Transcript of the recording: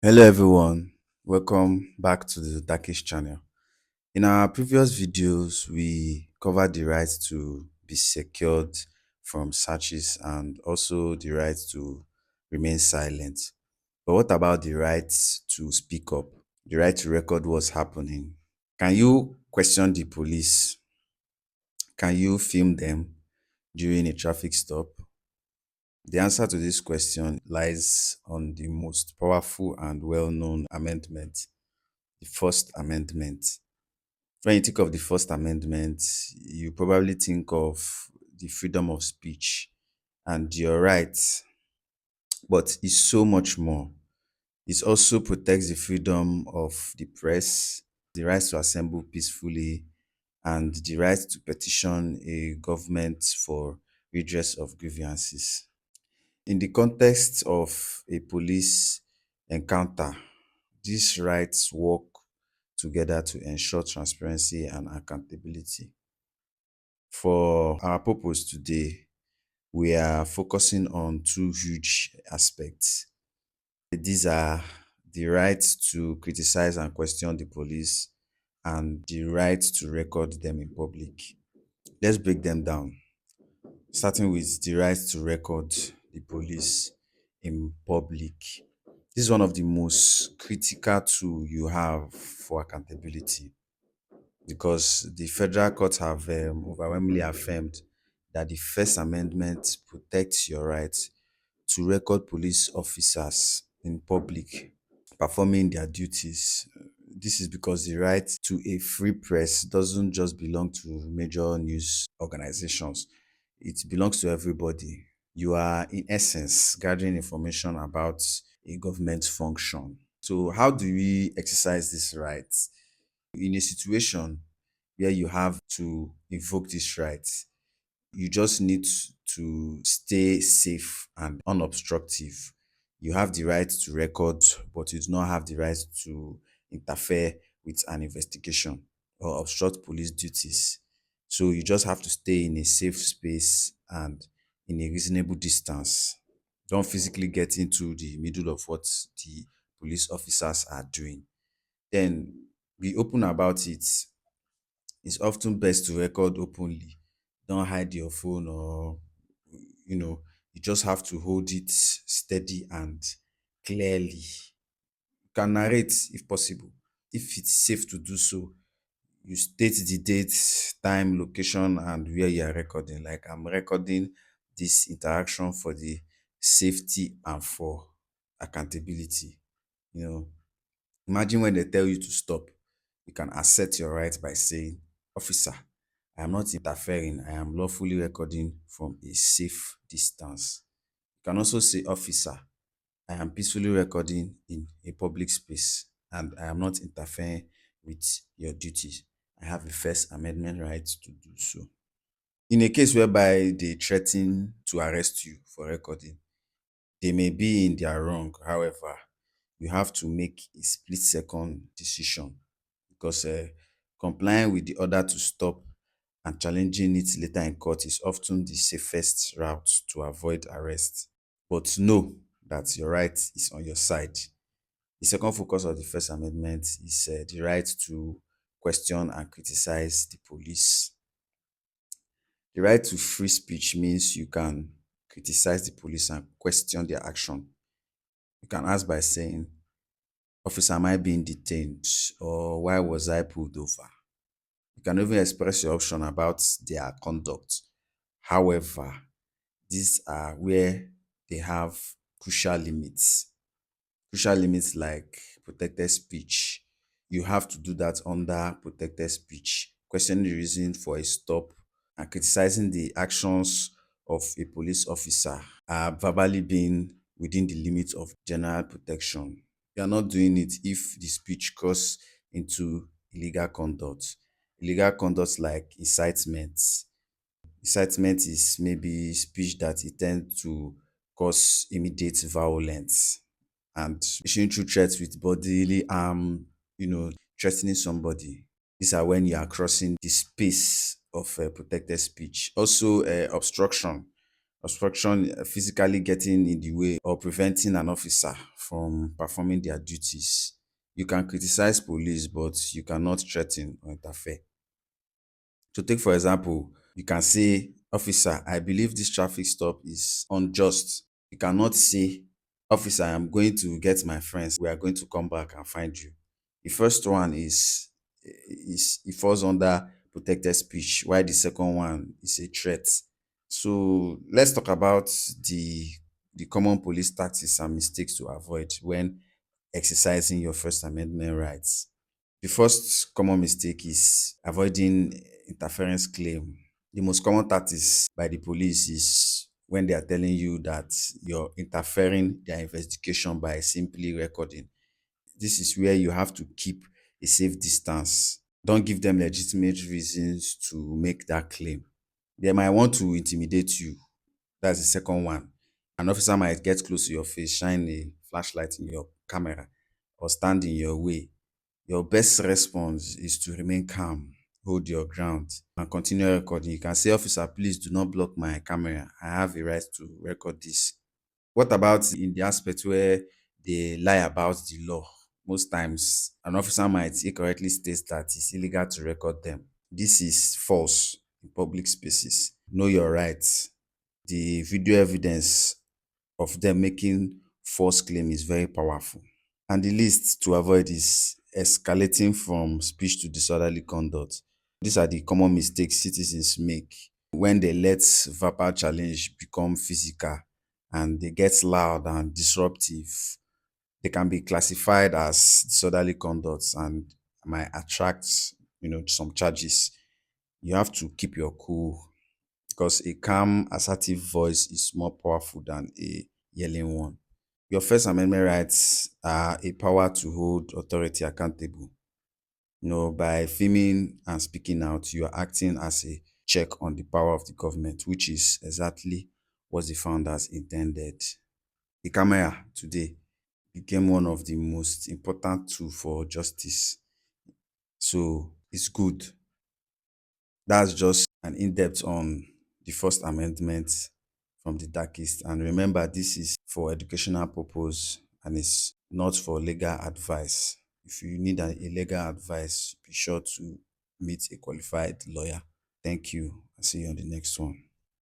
Hello everyone, welcome back to the Darkist channel. In our previous videos, we covered the right to be secured from searches and also the right to remain silent. But what about the right to speak up? The right to record what's happening? Can you question the police? Can you film them during a traffic stop? The answer to this question lies on the most powerful and well-known amendment, the First Amendment. When you think of the First Amendment, you probably think of the freedom of speech and your rights, but it's so much more. It also protects the freedom of the press, the right to assemble peacefully, and the right to petition a government for redress of grievances. In the context of a police encounter, these rights work together to ensure transparency and accountability. For our purpose today, we are focusing on two huge aspects. These are the right to criticize and question the police and the right to record them in public. Let's break them down, starting with the right to record the police in public. This is one of the most critical tools you have for accountability because the federal courts have overwhelmingly affirmed that the First Amendment protects your right to record police officers in public performing their duties. This is because the right to a free press doesn't just belong to major news organizations, it belongs to everybody. You are, in essence, gathering information about a government function. So, how do we exercise this right? In a situation where you have to invoke this right, you just need to stay safe and unobstructive. You have the right to record, but you do not have the right to interfere with an investigation or obstruct police duties. So you just have to stay in a safe space and in a reasonable distance. Don't physically get into the middle of what the police officers are doing. Then be open about it. It's often best to record openly. Don't hide your phone or, you just have to hold it steady and clearly. You can narrate if possible. If it's safe to do so, you state the date, time, location, and where you are recording. Like, I'm recording this interaction for the safety and for accountability. You know, Imagine when they tell you to stop, you can assert your rights by saying, Officer, I am not interfering. I am lawfully recording from a safe distance. You can also say, Officer, I am peacefully recording in a public space and I am not interfering with your duties. I have a First Amendment right to do so. In a case whereby they threaten to arrest you for recording, they may be in their wrong. However, you have to make a split second decision because complying with the order to stop and challenging it later in court is often the safest route to avoid arrest. But know that your right is on your side. The second focus of the First Amendment is the right to question and criticize the police. The right to free speech means you can criticize the police and question their action. You can ask by saying, Officer, am I being detained? Or why was I pulled over? You can even express your option about their conduct. However, these are where they have crucial limits. Crucial limits like protected speech. You have to do that under protected speech. Questioning the reason for a stop and criticizing the actions of a police officer are verbally being within the limits of general protection. You are not doing it if the speech cross into illegal conduct. Illegal conduct like incitement. Incitement is maybe speech that intends to cause immediate violence and issuing true threats with bodily harm, threatening somebody. These are when you are crossing the space of protected speech. Also, obstruction. obstruction, physically getting in the way or preventing an officer from performing their duties. You can criticize police, but you cannot threaten or interfere. To take for example, you can say, "Officer, I believe this traffic stop is unjust." You cannot say, "Officer, I'm going to get my friends. We are going to come back and find you." The first one is it falls under protected speech, while the second one is a threat. So let's talk about the common police tactics and mistakes to avoid when exercising your First Amendment rights. The first common mistake is avoiding interference claim. The most common tactics by the police is when they are telling you that you're interfering their investigation by simply recording. This is where you have to keep a safe distance. Don't give them legitimate reasons to make that claim. They might want to intimidate you. That's the second one. An officer might get close to your face, shine a flashlight in your camera, or stand in your way. Your best response is to remain calm, hold your ground, and continue recording. You can say, "Officer, please do not block my camera. I have a right to record this." What about in the aspect where they lie about the law? Most times, an officer might incorrectly state that it's illegal to record them. This is false in public spaces. Know your rights. The video evidence of them making false claim is very powerful. And the least to avoid is escalating from speech to disorderly conduct. These are the common mistakes citizens make when they let verbal challenge become physical and they get loud and disruptive. They can be classified as disorderly conduct and might attract, some charges. You have to keep your cool because a calm, assertive voice is more powerful than a yelling one. Your First Amendment rights are a power to hold authority accountable. By filming and speaking out, you are acting as a check on the power of the government, which is exactly what the founders intended. The camera today became one of the most important tools for justice. So it's good. That's just an in-depth on the First Amendment from the Darkist. And remember, this is for educational purpose and it's not for legal advice. If you need a legal advice, be sure to meet a qualified lawyer. Thank you. I'll see you on the next one.